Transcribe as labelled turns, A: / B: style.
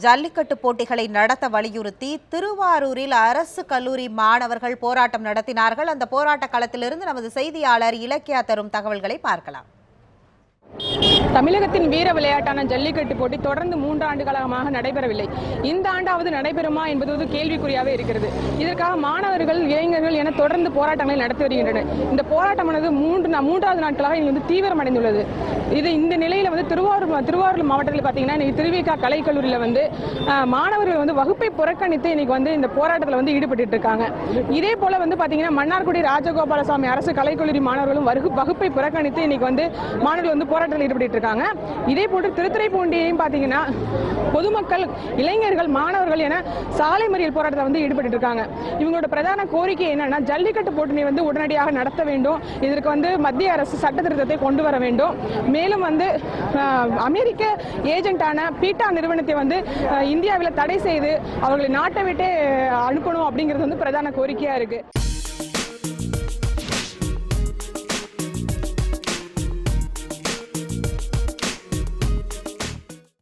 A: ஜல்லிக்கட்டு போட்டிகளை நடத்த வலியுறுத்தி திருவாரூரில் அரசு கல்லூரி மாணவர்கள் போராட்டம் நடத்தினார்கள். அந்த போராட்ட களத்திலிருந்து நமது செய்தியாளர் இலக்கியா தரும் தகவல்களை பார்க்கலாம்.
B: தமிழகத்தின் வீர விளையாட்டான ஜல்லிக்கட்டு போட்டி தொடர்ந்து 3 ஆண்டு காலமாக நடைபெறவில்லை. இந்த ஆண்டாவது நடைபெறுமா என்பது ஒரு கேள்விக்குறியாகவே இருக்கிறது. இதற்காக மாணவர்கள், இளைஞர்கள் என தொடர்ந்து போராட்டங்களை நடத்தி வருகின்றனர். இந்த போராட்டமானது மூன்றாவது நாட்களாக தீவிரமடைந்துள்ளது. இந்த நிலையில திருவாரூர் மாவட்டத்தில் பார்த்தீங்கன்னா இன்னைக்கு திருவிக கலைக்கல்லூரியில் மாணவர்கள் வகுப்பை புறக்கணித்து இன்னைக்கு இந்த போராட்டத்தில் ஈடுபட்டு இருக்காங்க. இதே போல பார்த்தீங்கன்னா மன்னார்குடி ராஜகோபாலசாமி அரசு கலைக்கல்லூரி மாணவர்களும் வகுப்பை புறக்கணித்து இன்னைக்கு மாணவர்கள் போராட்டத்தில் ஈடுபட்டு இருக்காங்க. இதே போன்று திருத்துறைப்பூண்டியையும் பார்த்தீங்கன்னா பொதுமக்கள், இளைஞர்கள், மாணவர்கள் என சாலை மறியல் போராட்டத்தில் ஈடுபட்டு இருக்காங்க. இவங்களோட பிரதான கோரிக்கை என்னன்னா, ஜல்லிக்கட்டு போட்டியை உடனடியாக நடத்த வேண்டும். இதற்கு மத்திய அரசு சட்ட திருத்தத்தை கொண்டு வர வேண்டும். மேலும் அமெரிக்க ஏஜென்டான பீட்டா நிறுவனத்தை இந்தியாவில் தடை செய்து அவர்களை நாட்டை விட்டே அனுப்பணும் அப்படிங்கிறது பிரதான கோரிக்கையா இருக்கு.